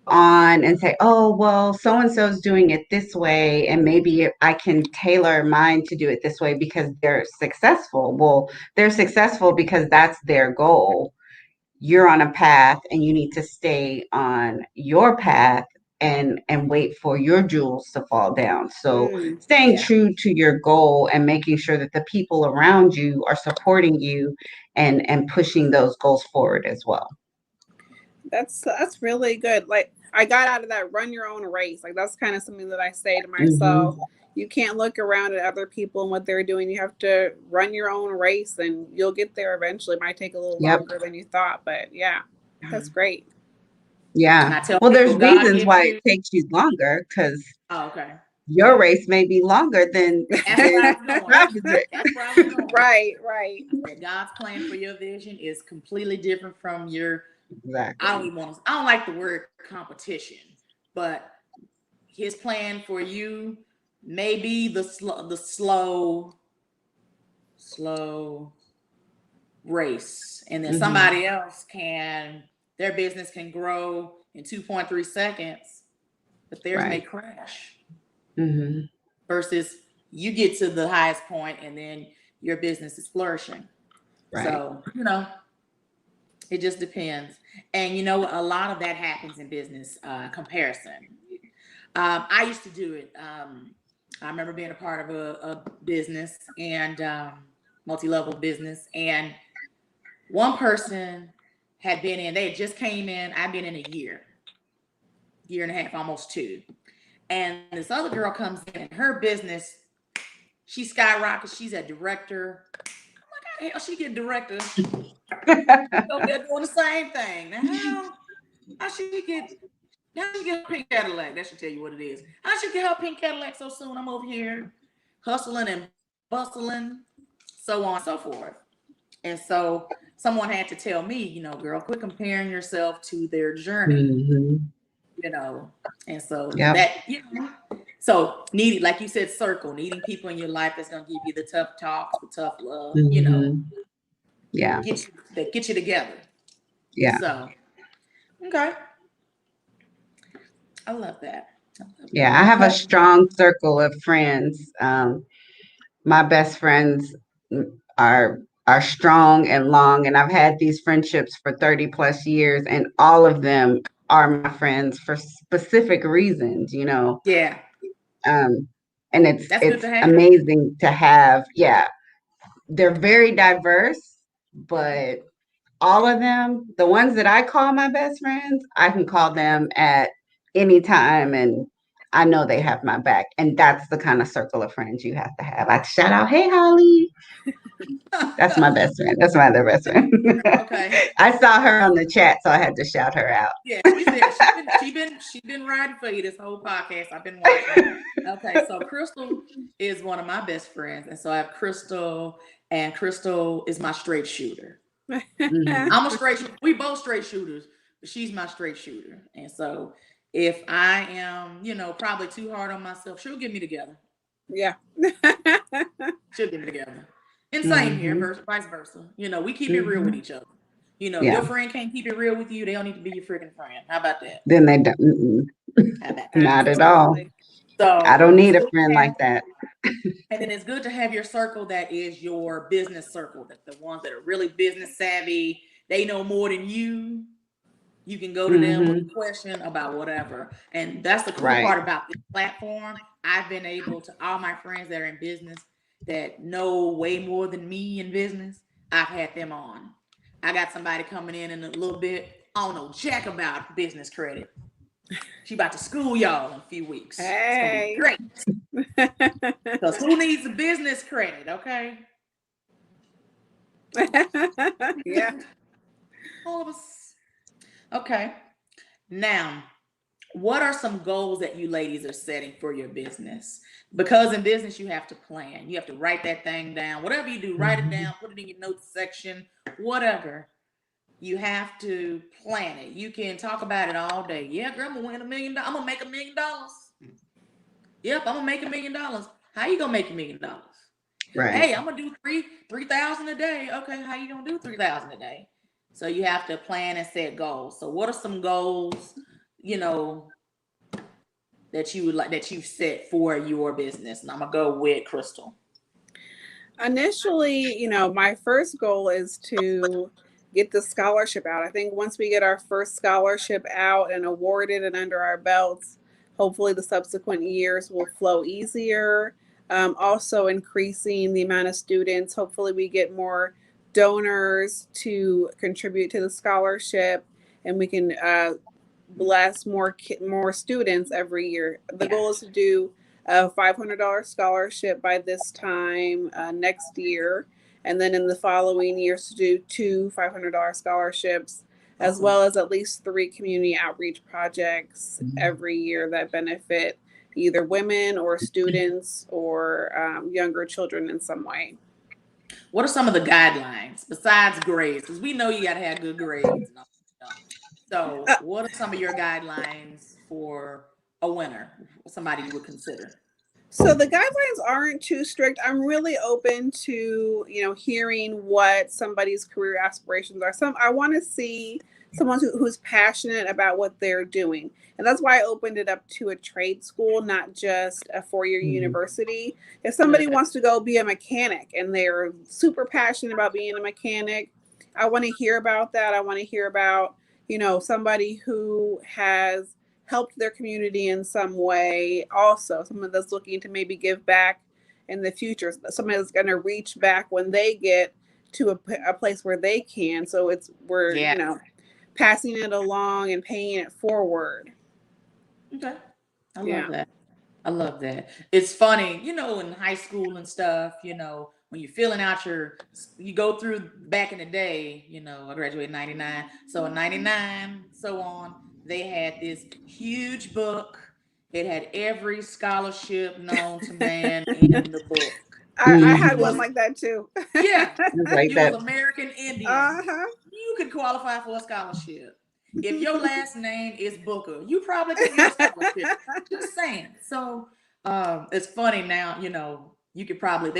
on and say, oh, well, so-and-so is doing it this way, and maybe I can tailor mine to do it this way because they're successful. Well, they're successful because that's their goal. You're on a path and you need to stay on your path and wait for your jewels to fall down. So staying true to your goal and making sure that the people around you are supporting you and pushing those goals forward as well. That's really good. Like I got out of that run your own race. Like that's kind of something that I say to Hmm. myself. You can't look around at other people and what they're doing. You have to run your own race and you'll get there eventually. It might take a little Yep. longer than you thought, but yeah, that's great. Yeah. And I tell Well, there's people, God reasons gives why it you. takes you longer because Oh, okay. your race may be longer than That's where I was going. Robin's race. That's where I was going. Right, right. That God's plan for your vision is completely different from your. I don't Exactly. even want to. I don't like the word competition, but His plan for you may be the slow race, and then Hmm. somebody else their business can grow in 2.3 seconds, but theirs may Right. crash. Hmm. Versus you get to the highest point and then your business is flourishing. Right. So, it just depends. And a lot of that happens in business comparison. I used to do it. I remember being a part of a business and multi-level business. And one person had been in, they had just came in. I'd been in a year and a half, almost 2. And this other girl comes in, her business, she skyrockets. She's a director. I'm like, how the hell she get director? So they're doing the same thing. Now, how she get her pink Cadillac? That should tell you what it is. How she get her pink Cadillac so soon? I'm over here hustling and bustling, so on and so forth. And so someone had to tell me, girl, quit comparing yourself to their journey. Hmm. And so Yep. that, so needing, like you said, needing people in your life that's going to give you the tough talks, the tough love, Hmm. Yeah. get you together. Yeah. So, okay. I love that. Yeah. I have a Okay. strong circle of friends. My best friends are strong and long, and I've had these friendships for 30 plus years, and all of them are my friends for specific reasons, Yeah. um, and That's good it's to have. amazing to have. Yeah, they're very diverse, but all of them, the ones that I call my best friends, I can call them at any time and I know they have my back. And that's the kind of circle of friends you have to have. I shout out, hey Holly. That's my best friend. That's my other best friend. Okay. I saw her on the chat, so I had to shout her out. Yeah, she said she been riding for you this whole podcast. I've been watching. Okay, so Crystal is one of my best friends, and so I have Crystal, and Crystal is my straight shooter. Mhm. I'm a straight shooter. We both straight shooters, but she's my straight shooter. And so if I am, probably too hard on myself, she'll get me together. Yeah. She'll get me together. And same here, Mhm. vice versa. We keep it real with Mhm. each other. If your Yeah. friend can't keep it real with you, they don't need to be your freaking friend. How about that? Then they don't. Mm-mm. How about that? Not at all. Absolutely. I So don't it's need a good friend to have, like that. and then it's good to have your circle that is your business circle, that the ones that are really business savvy, they know more than you. You can go to them with a Hmm. question about whatever. And that's the cool Right. part about this platform. I've been able to, all my friends that are in business that know way more than me in business, I've had them on. I got somebody coming in a little bit. I don't know jack about business credit. She about to school y'all in a few weeks. It's gonna be Hey. great. Because who needs a business credit, okay? Yeah. All of us. Okay. Now, what are some goals that you ladies are setting for your business? Because in business, you have to plan. You have to write that thing down. Whatever you do, write it down, put it in your notes section, whatever. You have to plan it. You can talk about it all day. Yeah, girl, I'm gonna win $1 million. I'm gonna make $1 million. Yep, I'm gonna make $1 million. How you gonna make $1 million? Right. Hey, I'm gonna do 3,000 a day. Okay, how you gonna do 3,000 a day? So you have to plan and set goals. So what are some goals, that you would like that you've set for your business? And I'm gonna go with Crystal. Initially, my first goal is to get the scholarship out. I think once we get our first scholarship out and awarded and under our belts, hopefully the subsequent years will flow easier. Also, increasing the amount of students. Hopefully, we get more donors to contribute to the scholarship. and we can bless more students every year. The Yeah. goal is to do a $500 scholarship by this time next year, and then in the following years to do two $500 scholarships, as Awesome. well as at least 3 community outreach projects every year that benefit either women or students or younger children in some way. What are some of the guidelines besides grades? Because we know you got to have good grades and all that stuff. So, what are some of your guidelines for a winner, somebody you would consider? So the guidelines aren't too strict. I'm really open to, hearing what somebody's career aspirations are. I want to see someone who's passionate about what they're doing. And that's why I opened it up to a trade school, not just a 4-year university. If somebody Good. wants to go be a mechanic and they're super passionate about being a mechanic, I want to hear about that. I want to hear about, somebody who has helped their community in some way, also someone that's looking to maybe give back in the future, someone that's going to reach back when they get to a place where they can. So we're Yeah. passing it along and paying it forward. Okay. I Yeah. love that. I love that. It's funny, in high school and stuff, when you're filling out you go through back in the day, I graduated in 99. So in 99, so on, they had this huge book. It had every scholarship known to man in the book. I had You one was, like that too. yeah, Like you was that. American Indian. Uh-huh. You could qualify for a scholarship. If your last name is Booker, you probably could get a scholarship. Just saying. So it's funny now, they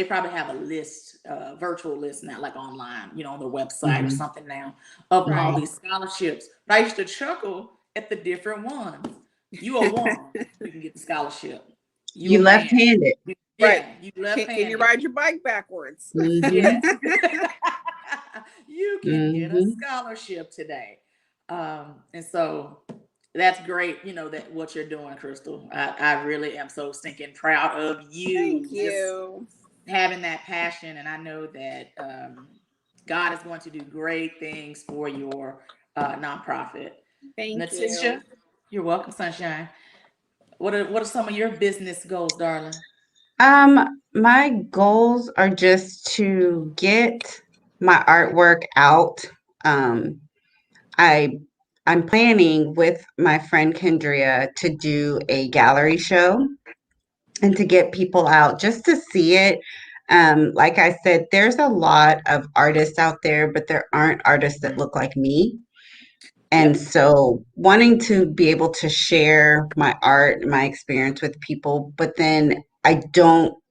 probably have a list, virtual list now, like online, on their website or something now of all Right. these scholarships. But I used to chuckle at the different ones. You are woman, you can get the scholarship. You a You man. left-handed. Right. You Can you left-handed. ride your bike backwards? Yes. You can get a Mm-hmm. scholarship today. And so that's great, that what you're doing, Crystal. I really am so stinking proud of you. Thank Just you. having that passion. And I know that God is going to do great things for your nonprofit. Thank Latisha, you. you're welcome, Sunshine. What are some of your business goals, darling? My goals are just to get my artwork out. Um, I I'm planning with my friend Kendria to do a gallery show and to get people out just to see it. Like I said, there's a lot of artists out there, but there aren't artists that look like me. And Yep. so wanting to be able to share my art, my experience with people, but then I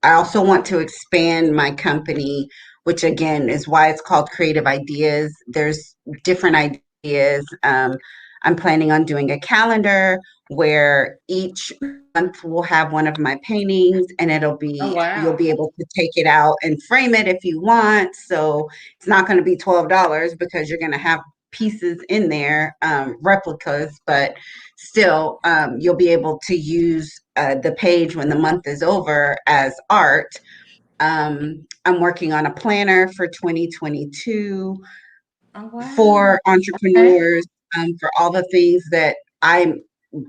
also want to expand my company, which again is why it's called Creative Ideas. There's different ideas. I'm planning on doing a calendar where each month we'll have one of my paintings and Oh you'll wow. be able to take it out and frame it if you want. So it's not going to be $12 because you're going to have pieces in there, replicas, but still, you'll be able to use the page when the month is over as art. I'm working on a planner for 2022 Oh wow. for Okay. entrepreneurs, for all the things that I'm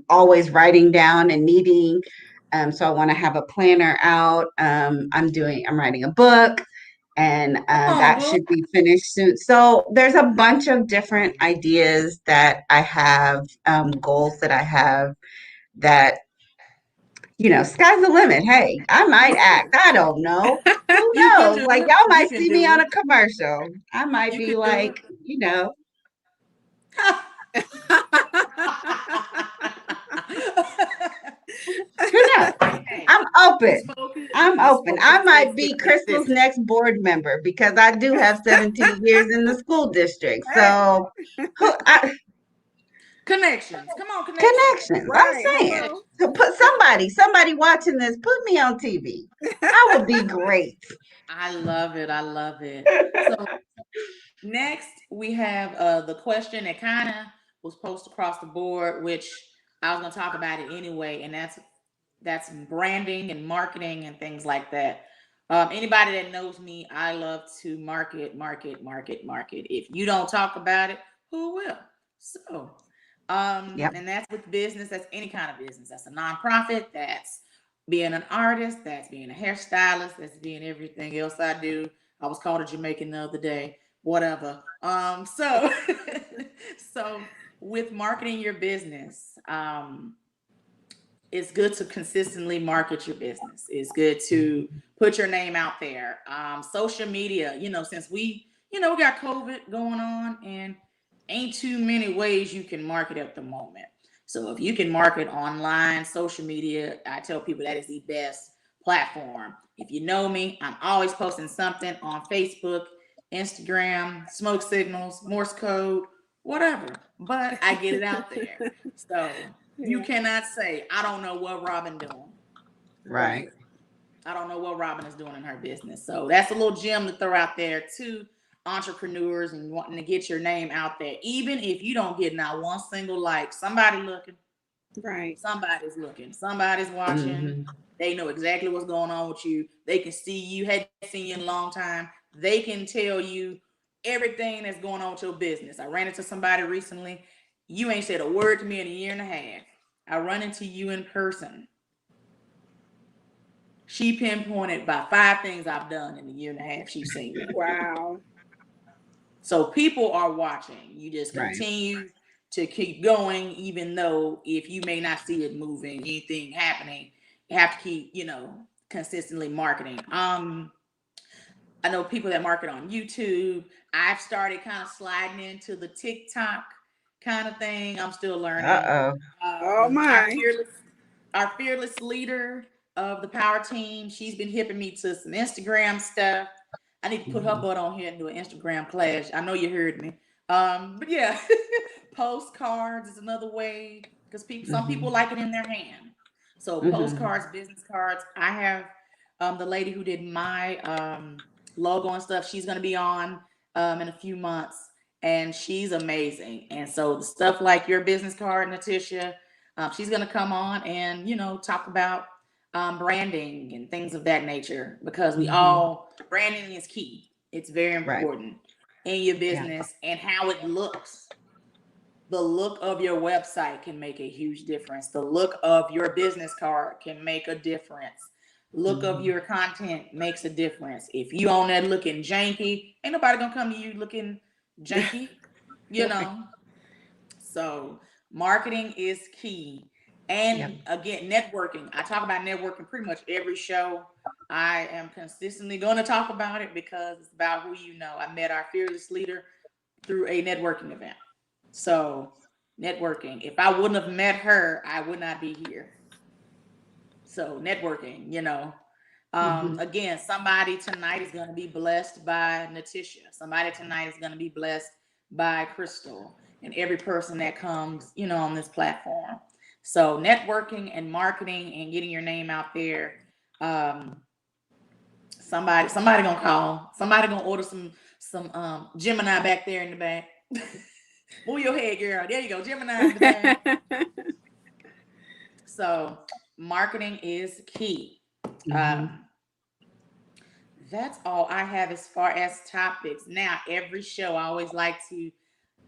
always writing down and needing. So I want to have a planner out. I'm writing a book and Come on, that book. should be finished soon. So there's a bunch of different ideas that I have, goals that I have that, sky's the limit. Hey, I might act. I don't know. Who You can knows? do Like it. y'all You might can see me do on it. a commercial. I might You be can do it. like, who knows? Hey, I'm open. I'm you open. spoke to I the might Facebook be Crystal's existence. next board member because I do have 17 years in the school district. Hey, So, Connections. Come on, connections. connections. I'm right. saying. Hello. So put somebody watching this, put me on TV. I would be great. I love it. I love it. So next we have the question that kind of was posted across the board, which I was going to talk about it anyway, and that's branding and marketing and things like that. Anybody that knows me, I love to market, market, market, market. If you don't talk about it, who will? So, Yep. and that's with business. That's any kind of business. That's a nonprofit. That's being an artist. That's being a hairstylist. That's being everything else I do. I was called a Jamaican the other day. Whatever. So, so with marketing your business, it's good to consistently market your business. It's good to put your name out there. Social media, since we got COVID going on and ain't too many ways you can market at the moment. So if you can market online, social media, I tell people that is the best platform. If you know me, I'm always posting something on Facebook, Instagram, smoke signals, Morse code, whatever. But I get it out there. So you Yeah. cannot say, I don't know what Robbin doing. Right. I don't know what Robbin is doing in her business. So that's a little gem to throw out there to entrepreneurs and wanting to get your name out there. Even if you don't get not one single like, somebody looking, Right. somebody's looking, somebody's watching. Hmm. They know exactly what's going on with you. They can see you, hadn't seen you in a long time. They can tell you everything that's going on with your business. I ran into somebody recently. You ain't said a word to me in a year and a half. I run into you in person. She pinpointed by 5 things I've done in the year and a half she's seen me. Wow. So people are watching. You just Right. continue to keep going, even though if you may not see it moving, anything happening, you have to keep, consistently marketing. I know people that market on YouTube. I've started kind of sliding into the TikTok kind of thing. I'm still learning. Uh-oh. Oh Our my. fearless leader of the power team, she's been hipping me to some Instagram stuff. I need to put her Mhm. butt on here and do an Instagram class. I know you heard me. But yeah, postcards is another way because some people Mhm. like it in their hand. So Mhm. postcards, business cards. I have the lady who did my logo and stuff. She's gonna be on in a few months, and she's amazing. And so the stuff like your business card, Latisha, she's gonna come on and talk about branding and things of that nature because Mhm. branding is key. It's very Right. important in your Yeah. business and how it looks. The look of your website can make a huge difference. The look of your business card can make a difference. Look of Mhm. your content makes a difference. If you on that looking janky, ain't nobody gonna come to you looking janky, you Right. know. So marketing is key. Yep. And again, networking. I talk about networking pretty much every show. I am consistently going to talk about it because it's about who you know. I met our fearless leader through a networking event. So networking. If I wouldn't have met her, I would not be here. So networking. Mhm. Again, somebody tonight is going to be blessed by Natisha. Somebody tonight is going to be blessed by Crystal and every person that comes, on this platform. So networking and marketing and getting your name out there. Um, somebody gonna call. Somebody gonna order some Gemini back there in the back. Move your head, girl. There you go, Gemini in the back. So marketing is key. Mhm. Um, that's all I have as far as topics. Now, every show I always like to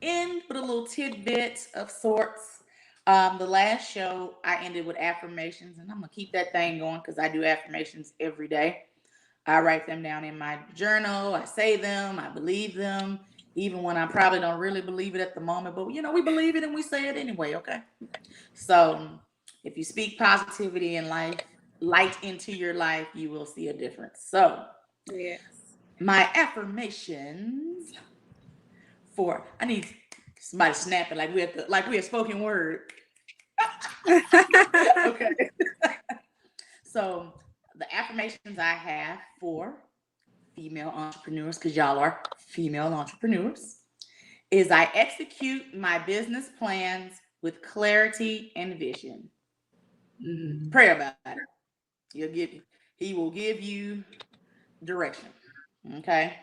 end with a little tidbit of sorts. The last show I ended with affirmations, and I'm gonna keep that thing going because I do affirmations every day. I write them down in my journal. I say them. I believe them, even when I probably don't really believe it at the moment. But we believe it and we say it anyway. Okay. So if you speak positivity in life, light into your life, you will see a difference. So Yes. my affirmations for I need somebody snapping like we have spoken word. Okay. So the affirmations I have for female entrepreneurs, because y'all are female entrepreneurs, is I execute my business plans with clarity and vision. Mhm. Pray about it. He will give you direction. Okay.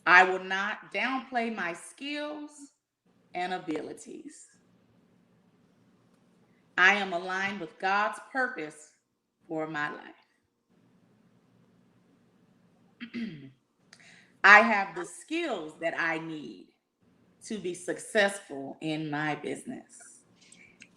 I will not downplay my skills and abilities. I am aligned with God's purpose for my life. I have the skills that I need to be successful in my business?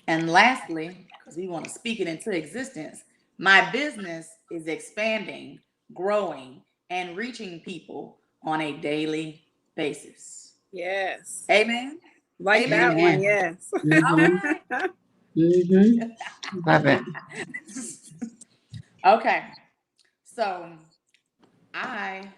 And lastly, because we want to speak it into existence, my business is expanding, growing, and reaching people on a daily basis. Yes. Amen. Like Amen. that one, Amen. yes. Mhm. Mhm. Love it. Okay. So I'm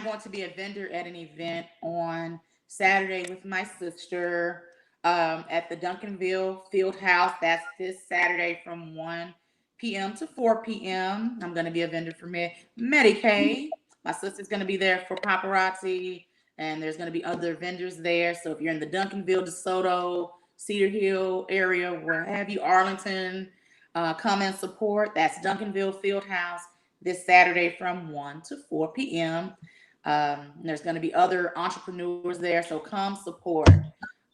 going to be a vendor at an event on Saturday with my sister at the Duncanville Field House. That's this Saturday from 1 p.m. to 4 p.m. I'm going to be a vendor for Medicaid. My sister's going to be there for paparazzi, and there's going to be other vendors there. So if you're in the Duncanville, DeSoto, Cedar Hill area, where have you, Arlington, come and support. That's Duncanville Field House this Saturday from 1 to 4 p.m. There's going to be other entrepreneurs there, so come support.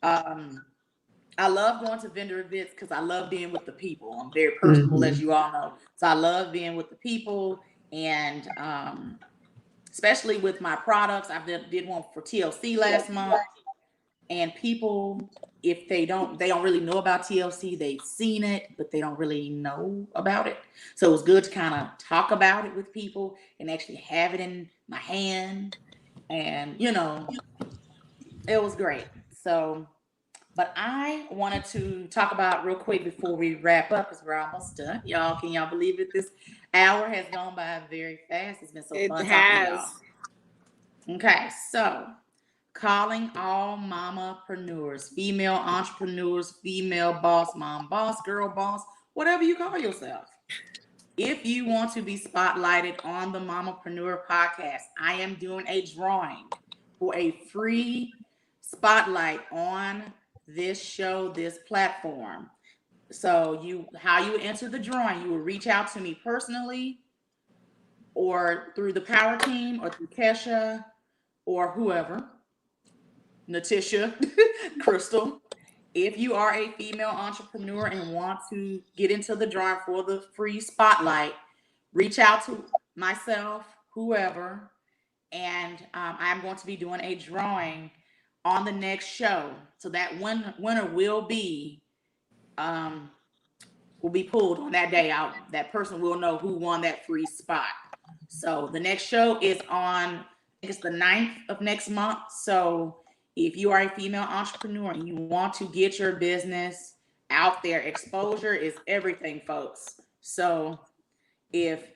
I love going to vendor events because I love being with the people. I'm very personable, as you all know. So I love being with the people, and especially with my products. I did one for TLC last month, and people, if they don't really know about TLC. They've seen it, but they don't really know about it. So it was good to kind of talk about it with people and actually have it in my hand. And, it was great. So, but I wanted to talk about real quick before we wrap up, because we're almost done. Y'all, can y'all believe it? This hour has gone by very fast. It's been so fun talking to y'all. Okay, so calling all mamapreneurs, female entrepreneurs, female boss, mom boss, girl boss, whatever you call yourself. If you want to be spotlighted on the Mamapreneur podcast, I am doing a drawing for a free spotlight on this show, this platform. So how you enter the drawing, you will reach out to me personally or through the power team or through Kesha or whoever. Latisha, Crystal. If you are a female entrepreneur and want to get into the drawing for the free spotlight, reach out to myself, whoever, and I'm going to be doing a drawing on the next show. So that winner will be pulled on that day out. That person will know who won that free spot. So the next show is on, I think it's the 9th of next month. So if you are a female entrepreneur and you want to get your business out there, exposure is everything, folks. So if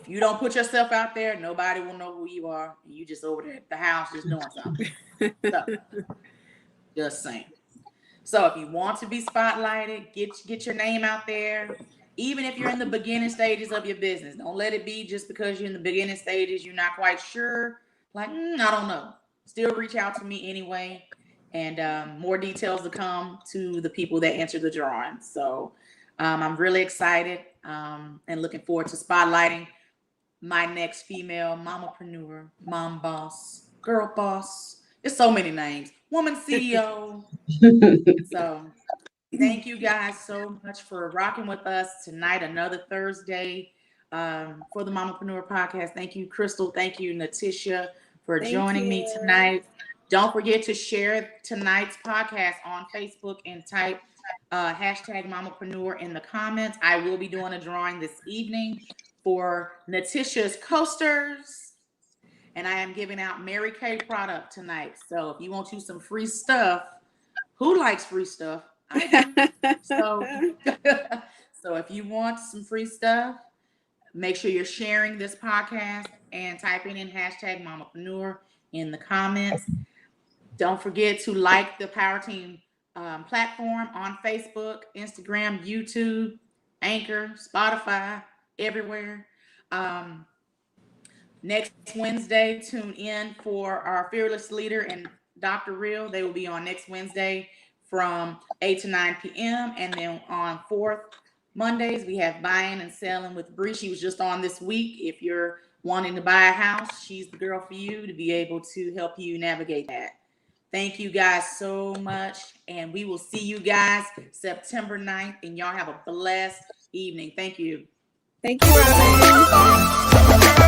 you don't put yourself out there, nobody will know who you are. You just over there at the house just doing something. So, just saying. So if you want to be spotlighted, get your name out there. Even if you're in the beginning stages of your business, don't let it be just because you're in the beginning stages, you're not quite sure. Like, I don't know. Still reach out to me anyway. And more details to come to the people that enter the drawing. So I'm really excited and looking forward to spotlighting my next female mamapreneur, mom boss, girl boss. There's so many names. Woman CEO. So thank you guys so much for rocking with us tonight, another Thursday for the Mamapreneur podcast. Thank you, Crystal. Thank you, Latisha, for joining me tonight. Don't forget to share tonight's podcast on Facebook and type hashtag Mamapreneur in the comments. I will be doing a drawing this evening for Latisha's coasters. And I am giving out Mary Kay product tonight. So if you want you some free stuff, who likes free stuff? I do. So if you want some free stuff, make sure you're sharing this podcast and typing in hashtag Mamapreneur in the comments. Don't forget to like the Power Team platform on Facebook, Instagram, YouTube, Anchor, Spotify, everywhere. Next Wednesday, tune in for our fearless leader and Dr. Real. They will be on next Wednesday from 8 to 9 p.m. And then on fourth Mondays, we have buying and selling with Bree. She was just on this week. If you're wanting to buy a house, she's the girl for you to be able to help you navigate that. Thank you guys so much. And we will see you guys September 9th. And y'all have a blessed evening. Thank you. Thank you, Robbin.